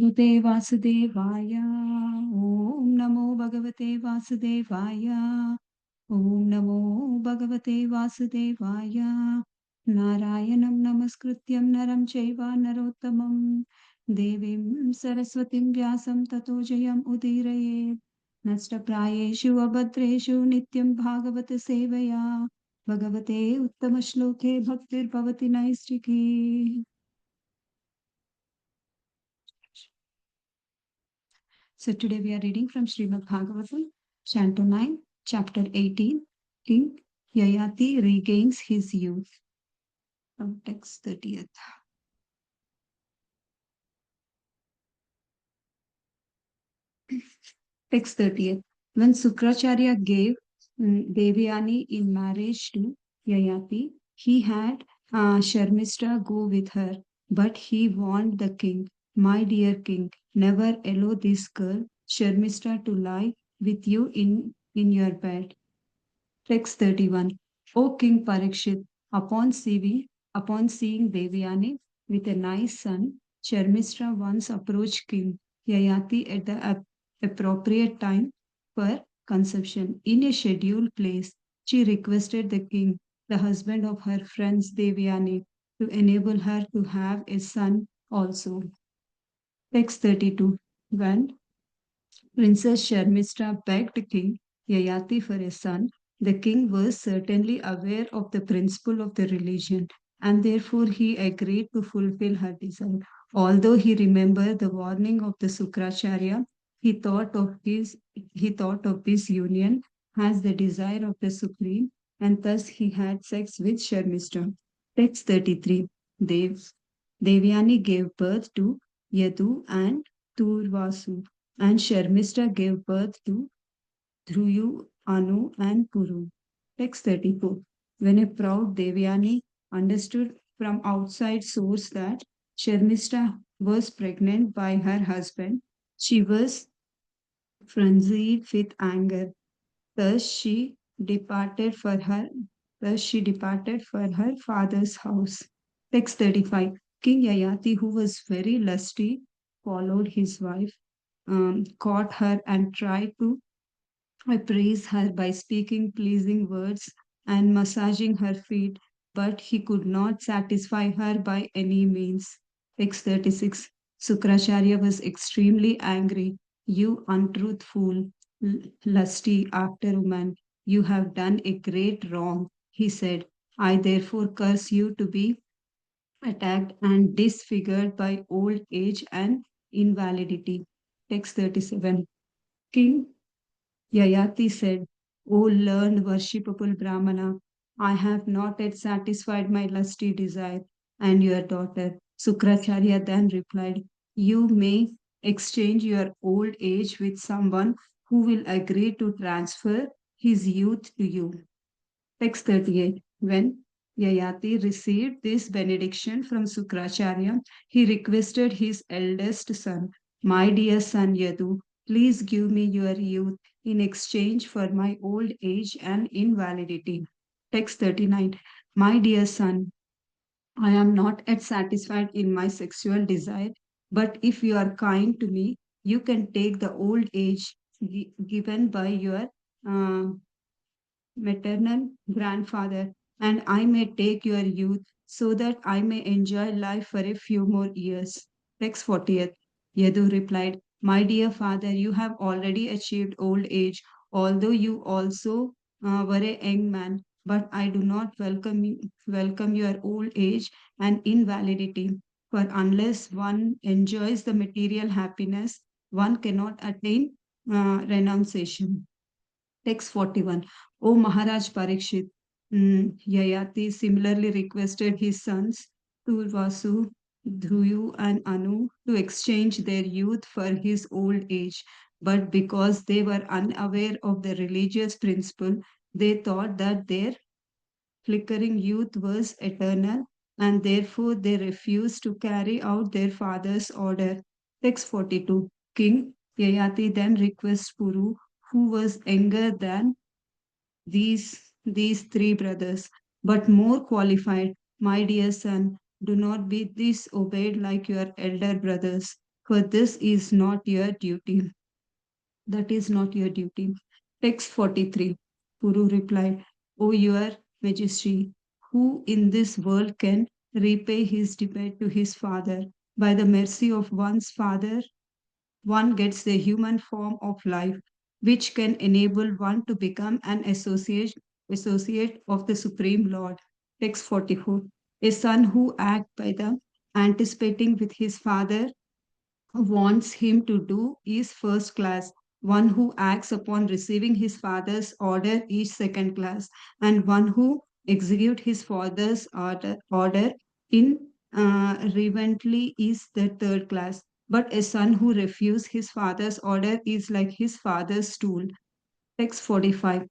Bhagavate Vasudevaya. Om Namo Bhagavate Vasudevaya. Om Namo Bhagavate Vasudevaya. Narayanam Namaskrityam Naram Chaiva Narottamam Devim Saraswatim Vyasam Tato Jayam Udirayet Nashtaprayeshu Abhadreshu Nityam Bhagavata Sevaya Bhagavate Uttama Shloke Bhaktir Bhavati Naistiki. So today we are reading from Srimad Bhagavatam, Canto 9, Chapter 18, King Yayati regains his youth. From text 30th. Text 30th. When Sukracharya gave Devyani in marriage to Yayati, he had Sharmishta go with her, but he warned the king, "My dear king, never allow this girl, Sharmishta, to lie with you in your bed." Text 31. O King Parikshit, upon seeing Devyani with a nice son, Sharmishta once approached King Yayati at the appropriate time for conception. In a scheduled place, she requested the king, the husband of her friends Devyani, to enable her to have a son also. Text 32. When Princess Sharmishta begged King Yayati for a son, the king was certainly aware of the principle of the religion, and therefore he agreed to fulfill her desire. Although he remembered the warning of the Sukracharya, he thought of this union as the desire of the Supreme, and thus he had sex with Sharmishta. Text 33. Dev, Devyani gave birth to Yadu and Turvasu, and Sharmishta gave birth to Dhruyu, Anu, and Puru. Text 34. When a proud Devyani understood from outside source that Sharmishta was pregnant by her husband, she was frenzied with anger. Thus she departed for her Thus she departed for her father's house. Text 35. King Yayati, who was very lusty, followed his wife, caught her and tried to praise her by speaking pleasing words and massaging her feet, but he could not satisfy her by any means. Text 36. Sukracharya was extremely angry. You untruth fool, lusty after woman, you have done a great wrong, he said. I therefore curse you to be attacked and disfigured by old age and invalidity. Text 37. King Yayati said, O learned worshipable Brahmana, I have not yet satisfied my lusty desire. And your daughter, Sukracharya, then replied, You may exchange your old age with someone who will agree to transfer his youth to you. Text 38. When Yayati received this benediction from Sukracharya, he requested his eldest son, My dear son Yadu, please give me your youth in exchange for my old age and invalidity. Text 39. My dear son, I am not yet satisfied in my sexual desire, but if you are kind to me, you can take the old age given by your uh, maternal grandfather, and I may take your youth so that I may enjoy life for a few more years. Text 40th. Yadu replied, My dear father, you have already achieved old age, although you also were a young man. But I do not welcome your old age and invalidity. For unless one enjoys the material happiness, one cannot attain renunciation. Text 41. O Maharaj Parikshit, Yayati similarly requested his sons, Turvasu, Dhruyu, and Anu, to exchange their youth for his old age. But because they were unaware of the religious principle, they thought that their flickering youth was eternal, and therefore they refused to carry out their father's order. Text 42. King Yayati then requests Puru, who was younger than these three brothers, but more qualified. My dear son, do not be disobeyed like your elder brothers. for this is not your duty. That is not your duty. Text 43. Puru replied, O your majesty, who in this world can repay his debt to his father? By the mercy of one's father, one gets the human form of life, which can enable one to become an associate of the Supreme Lord. Text 44. A son who acts by the anticipating with his father wants him to do is first class. One who acts upon receiving his father's order is second class, and one who executes his father's order in reverently is the third class. But a son who refuses his father's order is like his father's stool. Text 45.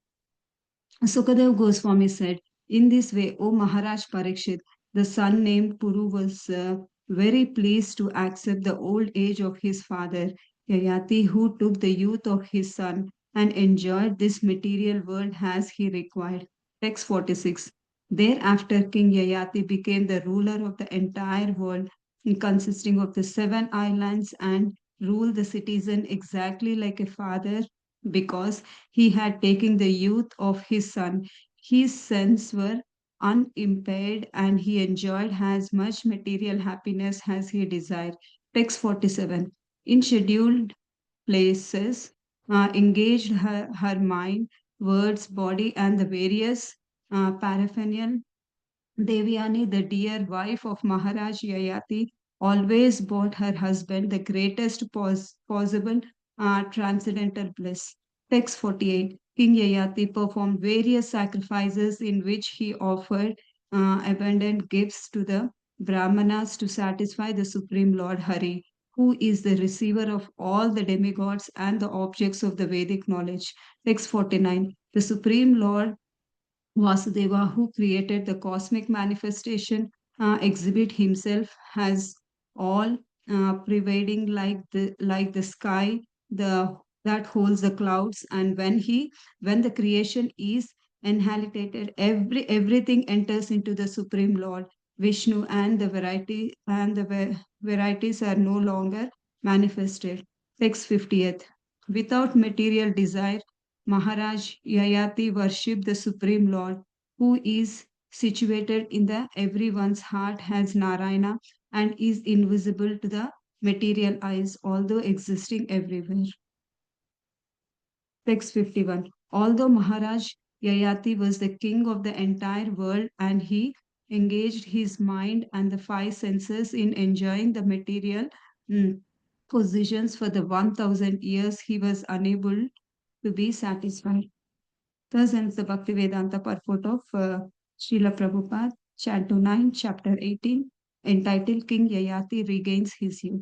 Sukadev Goswami said, in this way, O Maharaj Parikshit, the son named Puru was very pleased to accept the old age of his father, Yayati, who took the youth of his son and enjoyed this material world as he required. Text 46. Thereafter, King Yayati became the ruler of the entire world, consisting of the seven islands, and ruled the citizen exactly like a father because he had taken the youth of his son. His senses were unimpaired and he enjoyed as much material happiness as he desired. Text 47. In scheduled places, engaged her mind, words, body, and the various paraphernalia. Devyani, the dear wife of Maharaj Yayati, always brought her husband the greatest possible transcendental bliss. Text 48. King Yayati performed various sacrifices in which he offered abundant gifts to the Brahmanas to satisfy the Supreme Lord Hari, who is the receiver of all the demigods and the objects of the Vedic knowledge. Text 49. The Supreme Lord Vasudeva, who created the cosmic manifestation, exhibit himself as all pervading like the sky, the that holds the clouds. And when the creation is annihilated, everything enters into the Supreme Lord Vishnu, and the varieties are no longer manifested. Text 50th. Without material desire, Maharaj Yayati worshipped the Supreme Lord, who is situated in the everyone's heart as Narayana and is invisible to the material eyes, although existing everywhere. Text 51. Although Maharaj Yayati was the king of the entire world and he engaged his mind and the five senses in enjoying the material positions for the 1000 years, he was unable to be satisfied. Thus ends the Bhaktivedanta purport of Srila Prabhupada, Canto 9, Chapter 18, entitled King Yayati Regains His Youth.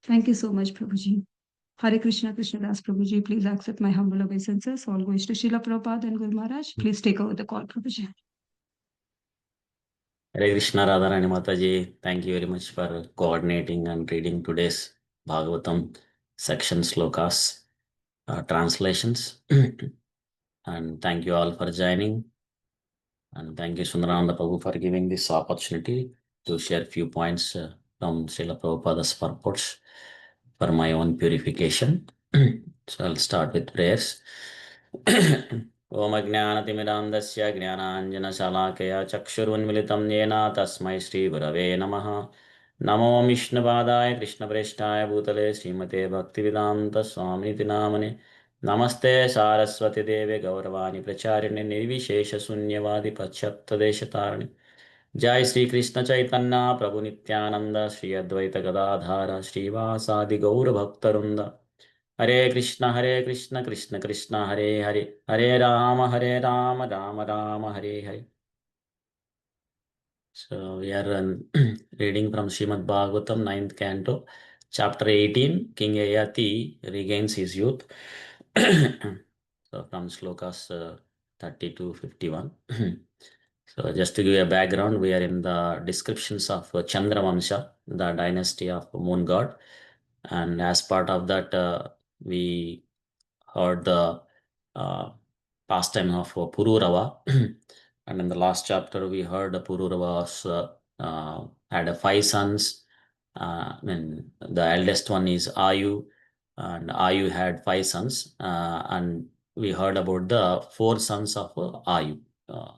Thank you so much, Prabhuji. Hare Krishna, Krishna Das Prabhuji, please accept my humble obeisances. All goes to Srila Prabhupada and Guru Maharaj. Please take over the call, Prabhuji. Hare Krishna Radharani Mataji, thank you very much for coordinating and reading today's Bhagavatam section slokas, translations. And thank you all for joining. And thank you Sundarananda Prabhu for giving this opportunity to share a few points from Srila Prabhupada's purports for my own purification. So I'll start with prayers. ओम ज्ञानतिमिरान्धस्य ज्ञानाञ्जनशलाकया चक्षुरुन्मिलितं येन तस्मै श्रीगुरवे नमः। नमो विष्णुपादाय कृष्णप्रेष्ठाय भूतले श्रीमते भक्तिवेदान्तस्वामिनिति नामने। नमस्ते सारस्वती देवे गौरवाणी प्रचारिणे निर्विशेषशून्यवादि पश्चात्तदेशतारिणे। जय श्री कृष्ण चैतन्य प्रभु नित्यानंद श्री अद्वैत गदाधार श्रीवासादि गौर भक्तवृंद। हरे कृष्ण कृष्ण कृष्ण हरे हरे, हरे Ram Ram Ram Hare Hare. So we are reading from Srimad Bhagavatam, 9th Canto, Chapter 18, King Yayati regains his youth. So from slokas 30 to 51. So just to give you a background, we are in the descriptions of Chandramamsha, the dynasty of moon god. And as part of that, we heard the pastime of Pururava. And in the last chapter, we heard Pururava had 5 sons The eldest one is Ayu, and Ayu had 5 sons, and we heard about the 4 sons of Ayu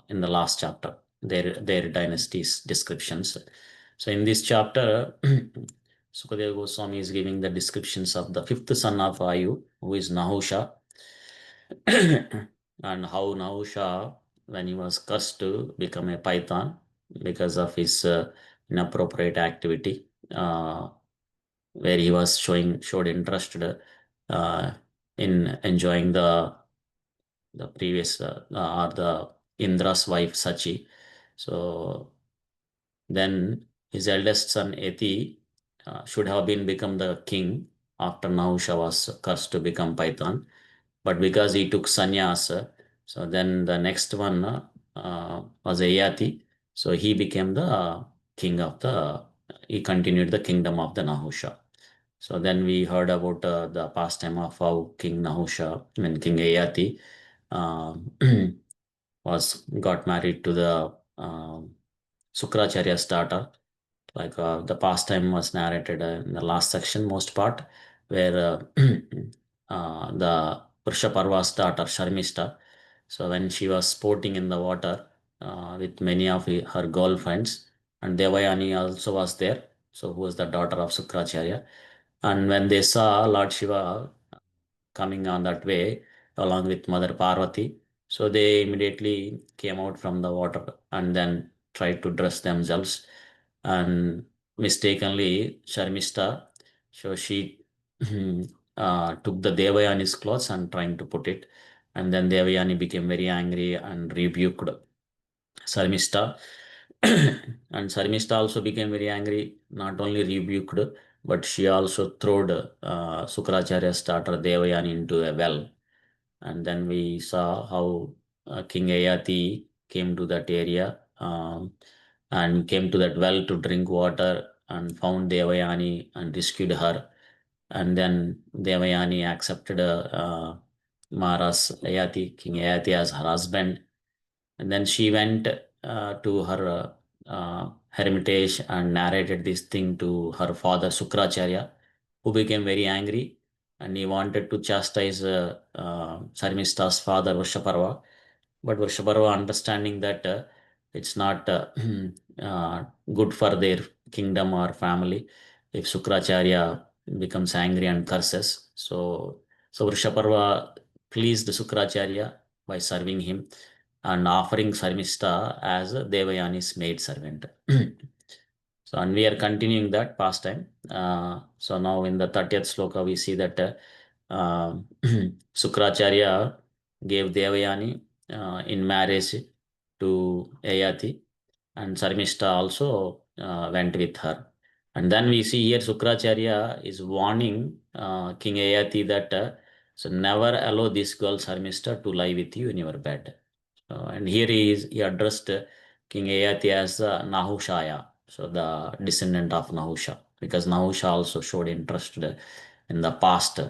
in the last chapter, their dynasties descriptions. So in this chapter, Sukadeva Goswami is giving the descriptions of the 5th son of Ayu, who is Nahusha, and how Nahusha, when he was cursed to become a python because of his inappropriate activity, where he was showed interest in enjoying the previous or the Indra's wife Sachi. So then his eldest son Eti should have been become the king after Nahusha was cursed to become Python. But because he took sannyas, so then the next one was Ayati. So he became the king of he continued the kingdom of the Nahusha. So then we heard about the pastime of how King Nahusha, I mean King Ayati, um, got married to the Sukracharya's daughter. Like the pastime was narrated in the last section, most part, where the Purshaparva's daughter, Sharmishta, so when she was sporting in the water with many of her girlfriends, and Devayani also was there, so who was the daughter of Sukracharya. And when they saw Lord Shiva coming on that way along with Mother Parvati, so they immediately came out from the water and then tried to dress themselves. And mistakenly, Sharmishta, so she took the Devayani's clothes and trying to put it. And then Devayani became very angry and rebuked Sarmista. And Sarmista also became very angry, not only rebuked, but she also threw Sukracharya's daughter Devayani into a well. And then we saw how King Ayati came to that area and came to that well to drink water and found Devayani and rescued her. And then Devayani accepted Maras Ayati, King Ayati, as her husband. And then she went to her hermitage and narrated this thing to her father Sukracharya, who became very angry and he wanted to chastise Sarmista's father Vrishaparva. But Vrishaparva, understanding that it's not good for their kingdom or family if Sukracharya becomes angry and curses. So Vrishaparva pleased Sukracharya by serving him and offering Sarmista as Devayani's maid servant. So, and we are continuing that pastime. So now in the 30th sloka, we see that Sukracharya gave Devayani in marriage to Ayati, and Sarmista also went with her. And then we see here Sukracharya is warning King Ayati that so never allow this girl Sarmista to lie with you in your bed. And here he addressed King Ayati as Nahushaya, so the descendant of Nahusha, because Nahusha also showed interest in the past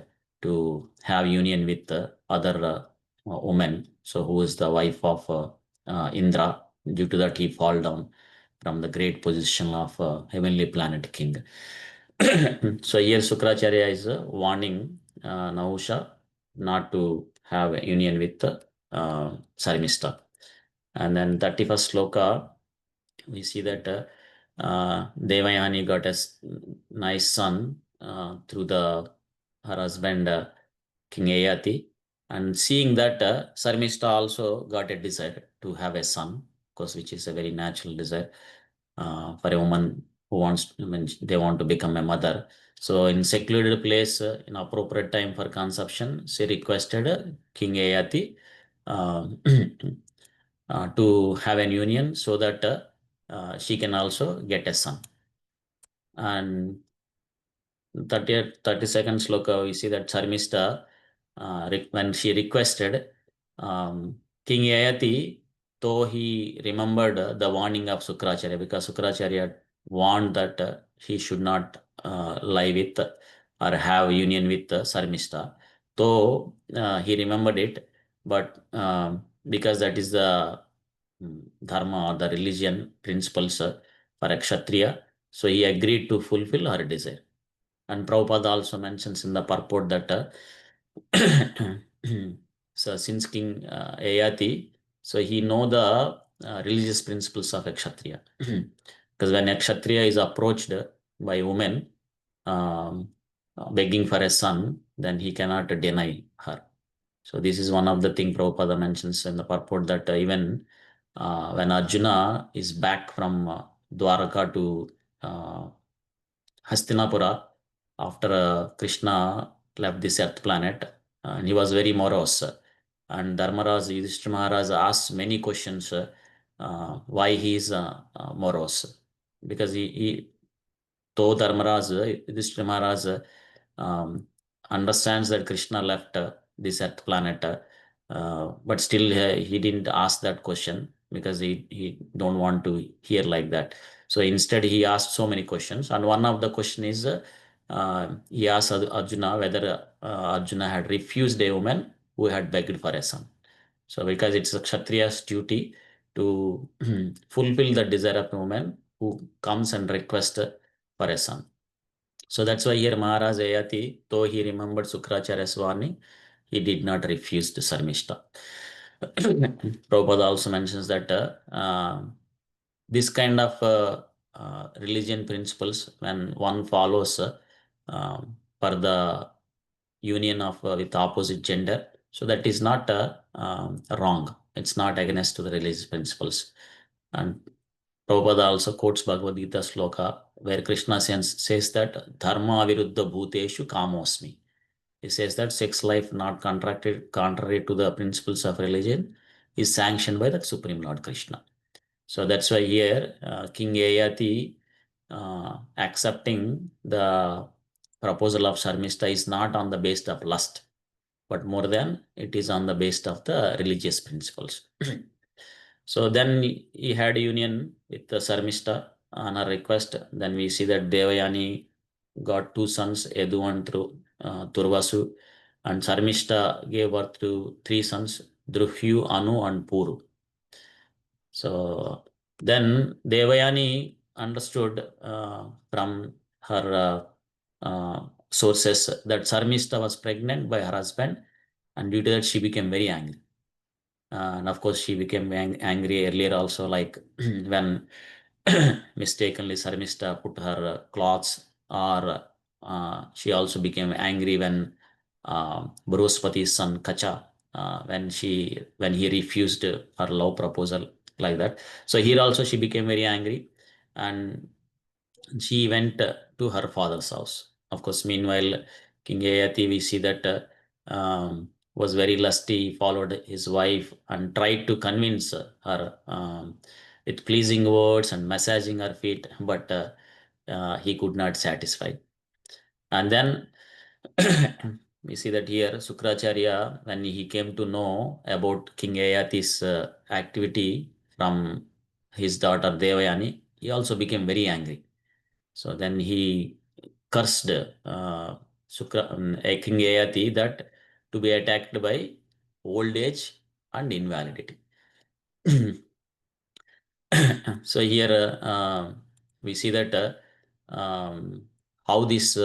to have union with other women. So who is the wife of Indra? Due to that, he fall down from the great position of heavenly planet king. So here Sukracharya is warning Nahusha not to have a union with Sarmista. And then 31st sloka, we see that Devayani got a nice son through her husband King Ayati. And seeing that Sarmista also got a desire to have a son, of course, which is a very natural desire for a woman who wants, I mean, they want to become a mother. So in secluded place, in appropriate time for conception, she requested King Ayati to have an union so that she can also get a son. And 32nd sloka, we see that Charmista, when she requested, King Yayati, though he remembered the warning of Sukracharya, because Sukracharya warned that he should not lie with or have union with Sarmista, though he remembered it, but because that is the dharma or the religion principles for a Kshatriya, So he agreed to fulfill her desire. And Prabhupada also mentions in the purport that so since King Ayati, so he know the religious principles of a Kshatriya. Because when a Kshatriya is approached by women um, begging for a son, then he cannot deny her. So this is one of the thing Prabhupada mentions in the purport that even when Arjuna is back from Dwaraka to uh, Hastinapura after Krishna left this earth planet, and he was very morose. And Dharmaraj, Yudhishthira Maharaj asked many questions why he is morose. Because though Dharmaraj, Yudhishthira Maharaj um, understands that Krishna left this earth planet, but still he didn't ask that question because he don't want to hear like that. So instead he asked so many questions, and one of the question is he asked Arjuna whether Arjuna had refused a woman who had begged for a son. So because it's a Kshatriya's duty to fulfill the desire of a woman who comes and requests for a son. So that's why here Maharaj Ayati, though he remembered Sukracharya's warning, he did not refuse to Sarmishta. Prabhupada also mentions that this kind of religion principles, when one follows for the union of with opposite gender, so that is not wrong. It's not against to the religious principles. And Prabhupada also quotes Bhagavad Gita sloka where Krishna says that dharma viruddha bhuteshu kamosmi. He says that sex life not contracted contrary to the principles of religion is sanctioned by the Supreme Lord Krishna. So that's why here King Yayati accepting the proposal of Sharmishta is not on the basis of lust, but more than it is on the basis of the religious principles. So then he had union with the Sarmishta on a request. Then we see that Devayani got two sons, Edu and Turvasu, and Sarmishta gave birth to three sons, Druhyu, Anu, and Puru. So then Devayani understood from her sources that Sarmishta was pregnant by her husband, and due to that she became very angry. And of course, she became angry earlier also, like when mistakenly Sarmishta put her clothes, or she also became angry when Bruhaspati's son Kacha, when he refused her love proposal, like that. So here also she became very angry, and she went to her father's house. Of course, meanwhile, King Yayati, we see that was very lusty, followed his wife and tried to convince her with pleasing words and massaging her feet, but he could not satisfy. And then we see that here Sukracharya, when he came to know about King Yayati's activity from his daughter Devayani, he also became very angry. So then he cursed King Yayati that to be attacked by old age and invalidity. So here we see that how this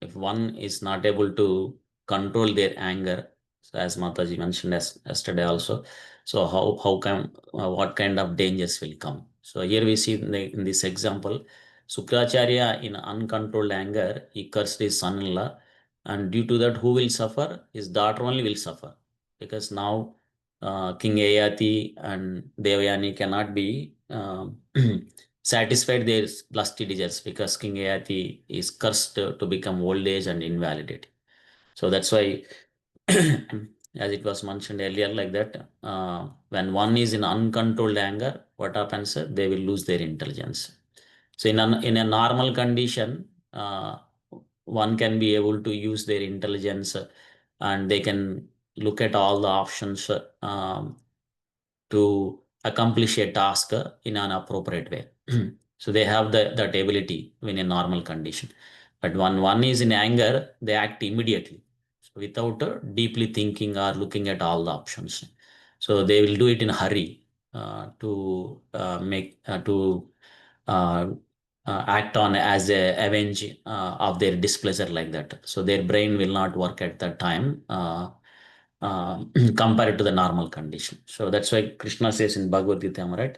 if one is not able to control their anger, so as Mataji mentioned yesterday also, so how come what kind of dangers will come? So here we see in this example, Sukracharya in uncontrolled anger, he cursed his son-in-law, and due to that, who will suffer? His daughter only will suffer, because now King Ayati and Devayani cannot be satisfied their lusty desires, because King Ayati is cursed to become old age and invalidity. So that's why, as it was mentioned earlier, like that, when one is in uncontrolled anger, what happens? They will lose their intelligence. So in a normal condition, one can be able to use their intelligence and they can look at all the options to accomplish a task in an appropriate way. So they have that ability in a normal condition. But when one is in anger, they act immediately, so without deeply thinking or looking at all the options. So they will do it in a hurry to make to act on as a avenge of their displeasure like that. So their brain will not work at that time compared to the normal condition. So that's why Krishna says in Bhagavad Gita, right?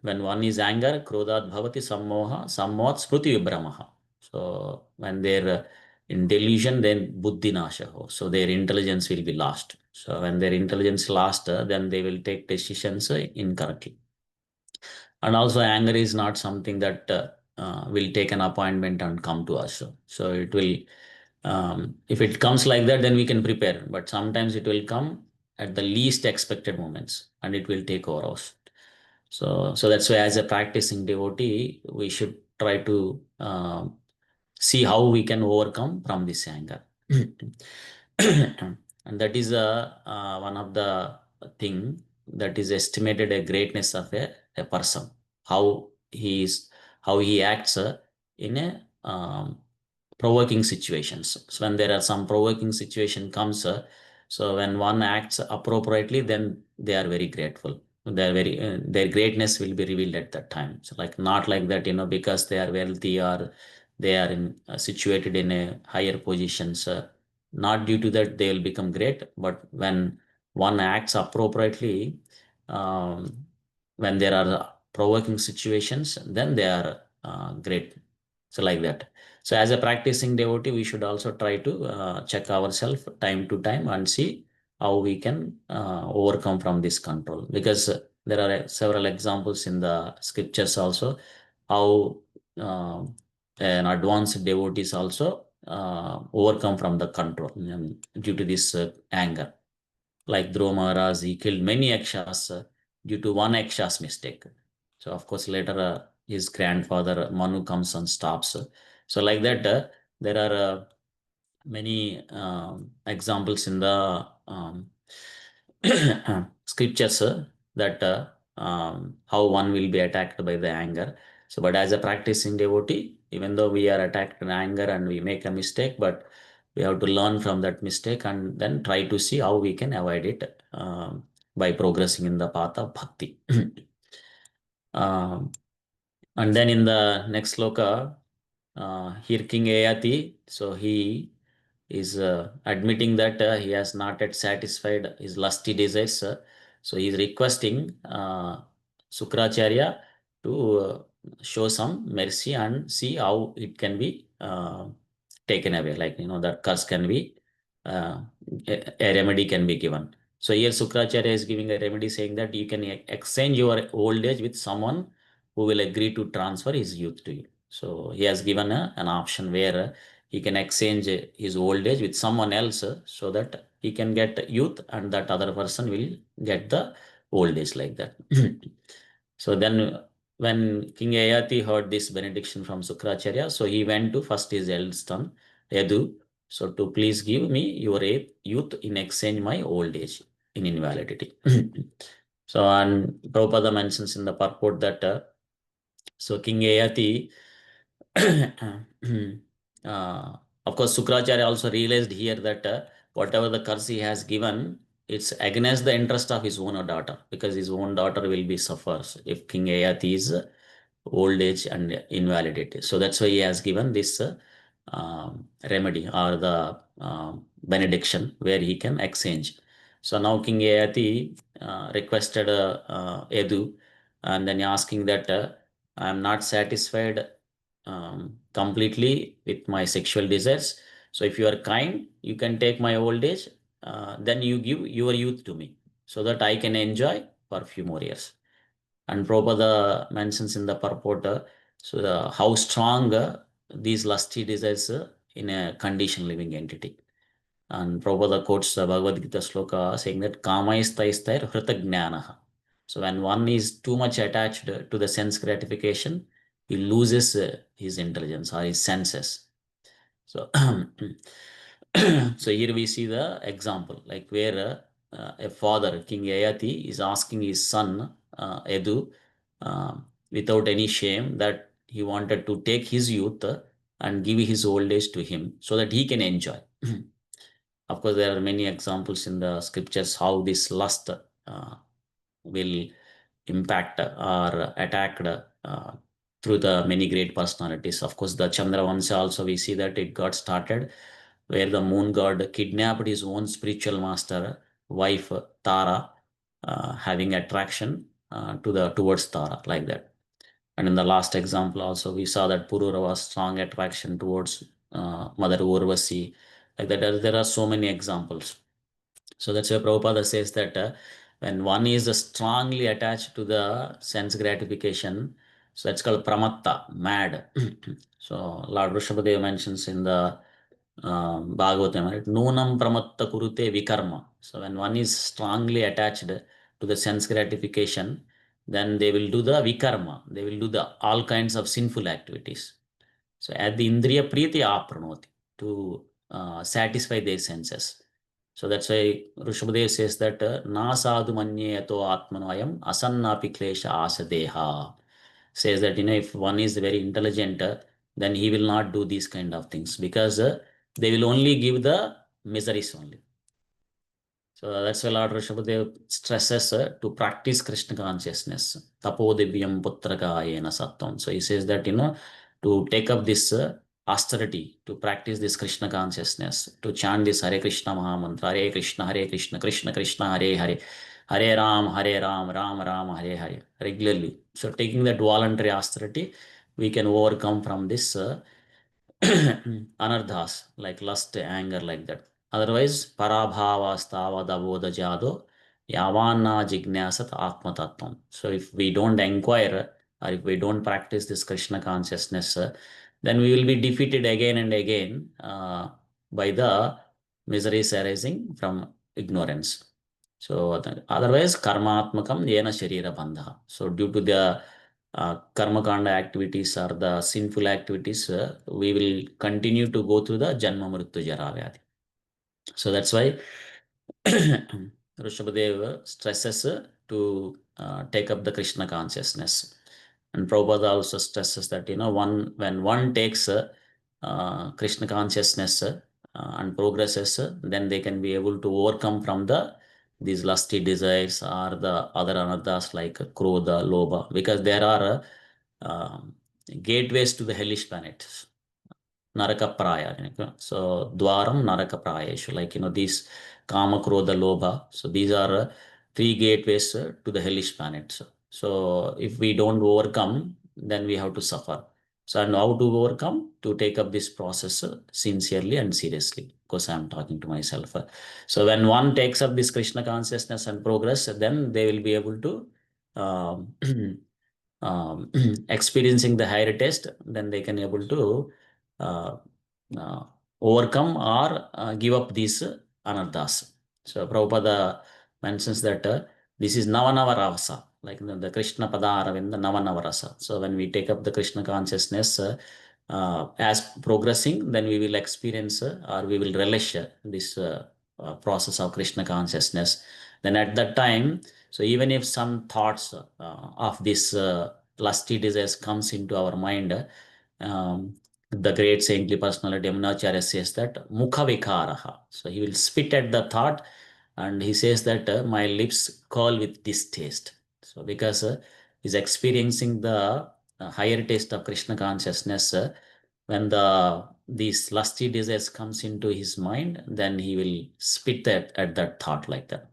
When one is anger, krodhat bhavati sammoha, sammohat smriti vibramaha. So when they're in delusion, then buddhi nasha. So their intelligence will be lost. So when their intelligence lost, then they will take decisions incorrectly. And also anger is not something that will take an appointment and come to us. So it will, if it comes like that, then we can prepare. But sometimes it will come at the least expected moments and it will take over us. So that's why as a practicing devotee, we should try to see how we can overcome from this anger. And that is one of the thing that is estimated a greatness of a person, how he is, how he acts in a provoking situations. So when there are some provoking situation comes, so when one acts appropriately, then they are very grateful. They are very their greatness will be revealed at that time. So like not like that, because they are wealthy or they are in situated in a higher positions. Not due to that they will become great, but when one acts appropriately, um, when there are provoking situations, then they are great. So like that. So as a practicing devotee, we should also try to check ourselves time to time and see how we can overcome from this control. Because there are several examples in the scriptures also how an advanced devotees also overcome from the control due to this anger. Like Dhruva Maharaj, he killed many Yakshas due to one Yaksha's mistake. So of course later his grandfather Manu comes and stops. So like that, there are many examples in the scriptures that how one will be attacked by the anger. So, but as a practicing devotee, even though we are attacked in anger and we make a mistake, but we have to learn from that mistake and then try to see how we can avoid it by progressing in the path of bhakti. um, and then in the next sloka, here King Ayati, so he is admitting that he has not yet satisfied his lusty desires. So he is requesting Sukracharya to show some mercy and see how it can be taken away. Like, that curse can be, a remedy can be given. So here Sukracharya is giving a remedy saying that you can exchange your old age with someone who will agree to transfer his youth to you. So he has given an option where he can exchange his old age with someone else so that he can get youth and that other person will get the old age like that. So then when King Ayati heard this benediction from Sukracharya, so he went to first his eldest son, Yadu, so to please give me your youth in exchange my old age in invalidity. So and Prabhupada mentions in the purport that so King Ayati, of course, Sukracharya also realized here that whatever the curse he has given, it's against the interest of his own daughter, because his own daughter will be suffers if King Ayati is old age and invalidity. So that's why he has given this remedy or the benediction where he can exchange. So now King Ayati requested Edu, and then asking that I am not satisfied completely with my sexual desires. So if you are kind, you can take my old age, then you give your youth to me so that I can enjoy for a few more years. And Prabhupada mentions in the purport, so how strong these lusty desires in a conditioned living entity. And Prabhupada quotes the Bhagavad Gita sloka saying that kamaistaistair hrita. So when one is too much attached to the sense gratification, he loses his intelligence or his senses. So, so here we see the example, like where a father, King Yayati, is asking his son Edu, without any shame, that he wanted to take his youth and give his old age to him so that he can enjoy. Of course, there are many examples in the scriptures how this lust will impact or attack through the many great personalities. Of course, the Chandra Vamsa also we see that it got started where the moon god kidnapped his own spiritual master wife Tara, having attraction towards Tara like that. And in the last example also we saw that Pururava's strong attraction towards Mother Urvasi. Like that, there are so many examples. So that's why Prabhupada says that when one is strongly attached to the sense gratification, so that's called pramatta, mad. So Lord Rishabhadev mentions in the Bhagavatam, right? Nunam pramatta kurute vikarma. So when one is strongly attached to the sense gratification, then they will do the vikarma. They will do the all kinds of sinful activities. So at the indriya priti apranoti, to satisfy their senses. So that's why Rishabhadev says that na sadhu manye ato atmanayam asannapi klesha asadeha. Says that if one is very intelligent, then he will not do these kind of things because they will only give the miseries only. So that's why Lord Rishabhadev stresses to practice Krishna consciousness. Tapo divyam putragayena sattvam. So he says that, to take up this austerity, to practice this Krishna consciousness, to chant this Hare Krishna Mahamantra, Hare Krishna, Krishna Krishna, Hare Hare, Hare Ram, Ram Ram, Hare Hare, regularly. So taking that voluntary austerity, we can overcome from this anarthas, like lust, anger, like that. Otherwise, parabhavastava davoda jado yavanna jignasat atmatattvam. So if we don't inquire or if we don't practice this Krishna consciousness, then we will be defeated again and again by the miseries arising from ignorance. So otherwise, karmatmakam yena sharira bandha. So due to the karma kanda activities or the sinful activities, we will continue to go through the janma mrityu jara vyadhi. So that's why Rishabhadev stresses to take up the Krishna consciousness. And Prabhupada also stresses that, when one takes Krishna consciousness and progresses, then they can be able to overcome from these lusty desires or the other anarthas like krodha, lobha, because there are gateways to the hellish planets. Naraka Praya. So Dwaram Naraka Prayeshu, like these Kama Krodha Lobha. So these are three gateways to the hellish planets. So if we don't overcome, then we have to suffer. So and how to overcome? To take up this process sincerely and seriously. Of course, I'm talking to myself. So when one takes up this Krishna consciousness and progress, then they will be able to um, experiencing the higher taste, then they can able to uh, uh, overcome or give up these anarthas. So Prabhupada mentions that this is Navanava Rasa, like the Krishna Pada Aravinda Navanava Rasa. So when we take up the Krishna consciousness as progressing, then we will experience or we will relish this process of Krishna consciousness. Then at that time, so even if some thoughts of this lusty desires comes into our mind, the great saintly personality Yamunacharya says that mukha vikaraha. So he will spit at the thought and he says that my lips curl with distaste. So because he's experiencing the higher taste of Krishna consciousness, when these lusty desires comes into his mind, then he will spit at that thought like that.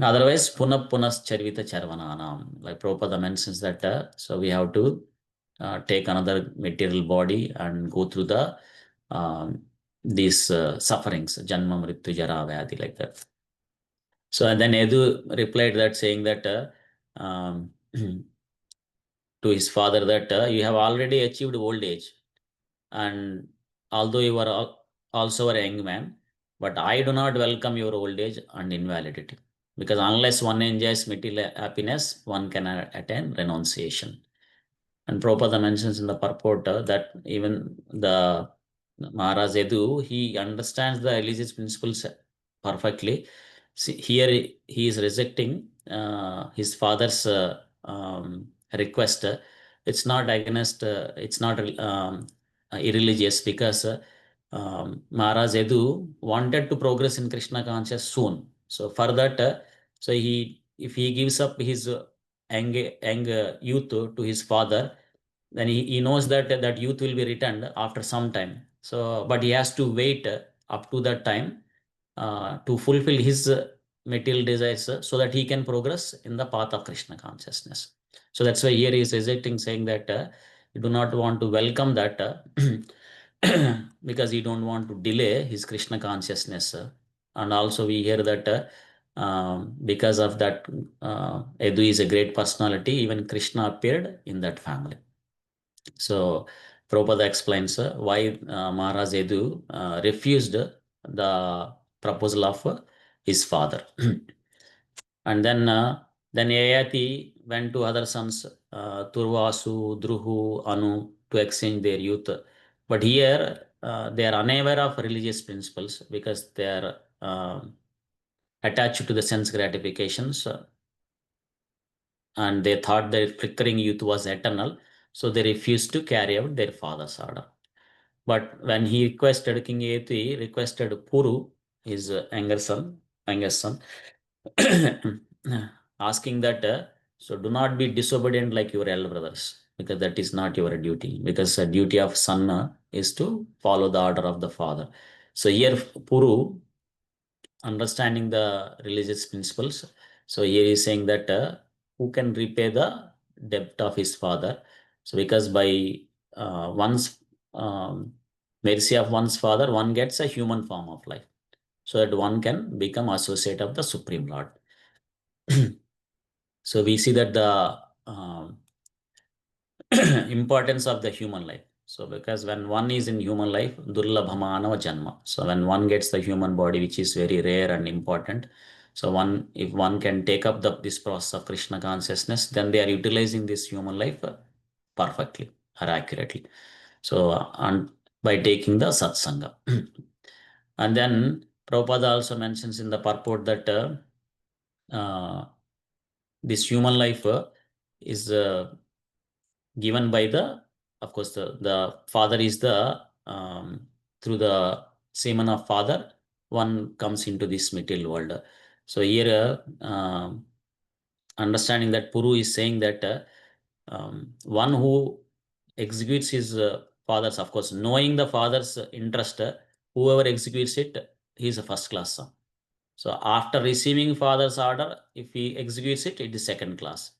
Otherwise, punas charvita charvananam. Like Prabhupada mentions that, so we have to take another material body and go through these sufferings, janma mrityu jara vyadhi, like that. So and then Edu replied that saying that to his father that you have already achieved old age, and although you are also a young man, but I do not welcome your old age and invalidity. Because unless one enjoys material happiness, one cannot attain renunciation. And Prabhupada mentions in the purport that even the Maharaj Edu, he understands the religious principles perfectly. See, here he is rejecting his father's request. It's not against, it's not irreligious because Maharaj Edu wanted to progress in Krishna conscious soon. So for that, so if he gives up his young youth to his father, then he knows that that youth will be returned after some time. So, but he has to wait up to that time to fulfill his material desires so that he can progress in the path of Krishna consciousness. So that's why here he is rejecting, saying that you do not want to welcome that because you don't want to delay his Krishna consciousness. And also we hear that because of that, Edu is a great personality. Even Krishna appeared in that family. So Prabhupada explains why Maharaj Edu refused the proposal of his father. And then Yayati went to other sons, Turvasu, Druhu, Anu, to exchange their youth. But here they are unaware of religious principles because they are attached to the sense gratifications, and they thought their flickering youth was eternal, so they refused to carry out their father's order. But when he requested, King Yeti requested Puru, his youngest son, asking that, so do not be disobedient like your elder brothers, because that is not your duty, because the duty of son is to follow the order of the father. So here Puru, understanding the religious principles, so here he is saying that who can repay the debt of his father? So because by one's mercy of one's father, one gets a human form of life, so that one can become associate of the Supreme Lord. So we see that the importance of the human life. So because when one is in human life, durlabhamanava janma. So when one gets the human body, which is very rare and important, so one, if one can take up this process of Krishna consciousness, then they are utilizing this human life perfectly or accurately. So and by taking the satsanga. And then Prabhupada also mentions in the purport that uh, this human life is given by the, of course, the father is the, through the semen of father, one comes into this material world. So here, understanding that Puru is saying that one who executes his father's, of course, knowing the father's interest, whoever executes it, he is a first class son. So after receiving father's order, if he executes it, it is second class.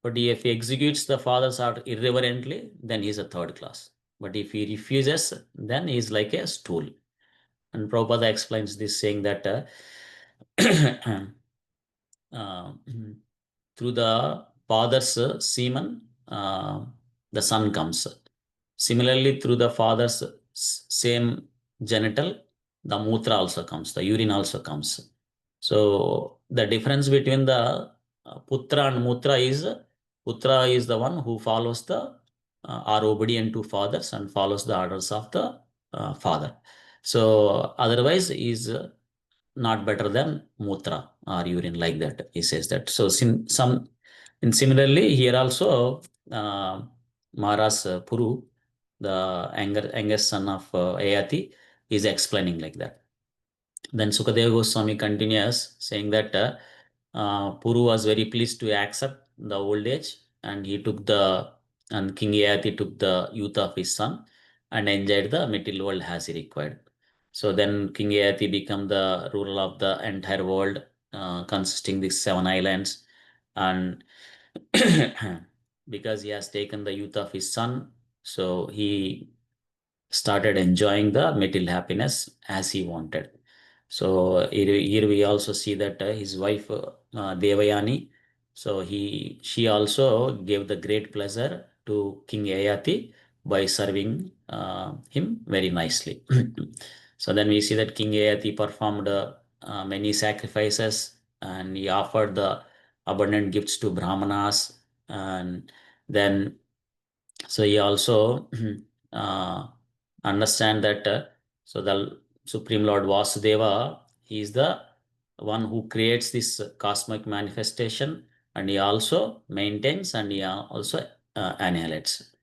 But if he executes the father's order irreverently, then he is a third class. But if he refuses, then he is like a stool. And Prabhupada explains this, saying that uh, through the father's semen, the son comes. Similarly, through the father's same genital, the mutra also comes, the urine also comes. So the difference between the putra and putra is the one who follows the are obedient to fathers and follows the orders of the father. So otherwise is not better than mutra or urine, like that. He says that. So and similarly here also Maharaj Puru, the youngest son of Ayati, is explaining like that. Then Sukadeva Goswami continues saying that Puru was very pleased to accept the old age, and and King Yayati took the youth of his son and enjoyed the material world as he required. So then King Yayati became the ruler of the entire world, consisting these 7 islands, and because he has taken the youth of his son, so he started enjoying the material happiness as he wanted. So here we also see that his wife Devayani, so she also gave the great pleasure to King Yayati by serving him very nicely. So then we see that King Yayati performed many sacrifices, and he offered the abundant gifts to Brahmanas, and then so he also uh, understand that so the Supreme Lord Vasudeva, he is the one who creates this cosmic manifestation, and he also maintains, and he also annihilates.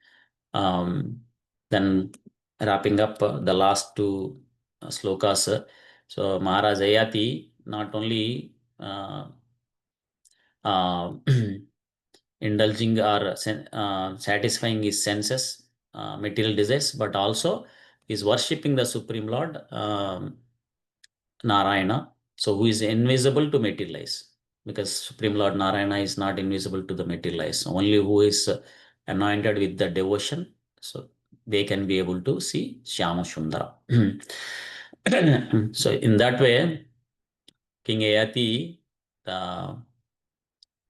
Then wrapping up the last two slokas, so Maharaj Ayati not only uh, indulging or satisfying his senses, material desires, but also is worshipping the Supreme Lord, Narayana, so who is invisible to materialize, because Supreme Lord Narayana is not invisible to the materialize. Only who is anointed with the devotion, so they can be able to see Shyama Sundara. So in that way, King Ayati, the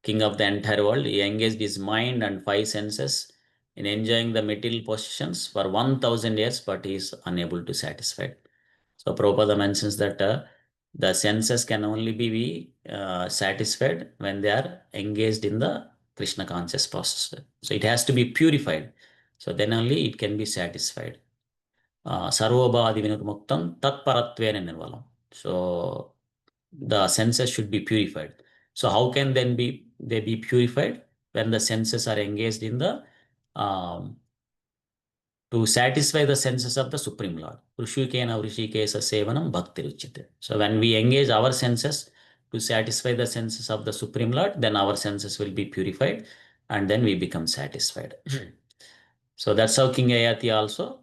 king of the entire world, he engaged his mind and five senses in enjoying the material possessions for 1000 years, but he is unable to satisfy. So Prabhupada mentions that the senses can only be satisfied when they are engaged in the Krishna conscious process. So it has to be purified. So then only it can be satisfied. Sarvabhadi vinurmuktam tat paratvena nirvalam. So the senses should be purified. So how can then they be purified? When the senses are engaged in the to satisfy the senses of the Supreme Lord. Rushikena Vrishikesa Sevanam Bhakti Ruchite. So when we engage our senses to satisfy the senses of the Supreme Lord, then our senses will be purified and then we become satisfied. So that's how King Ayati also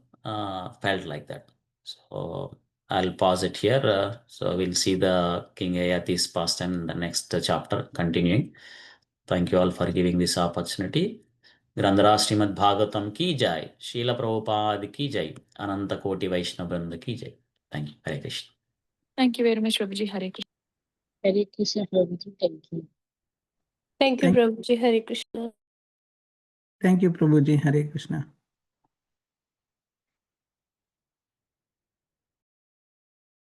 felt like that. So I'll pause it here. So we'll see the King Ayati's pastime in the next chapter continuing. Thank you all for giving this opportunity. ग्रंथराज Shrimad Bhagavatam की जय, शील प्रभुपाद की जय, अनंत कोटि वैष्णव वृंद की जय. Thank you. Hare Krishna. Thank you very much, Prabhuji. Hare Krishna. Hare Krishna, Prabhuji. Thank you. Thank you, Prabhuji. Hare Krishna. Thank you, Prabhuji. Hare Krishna.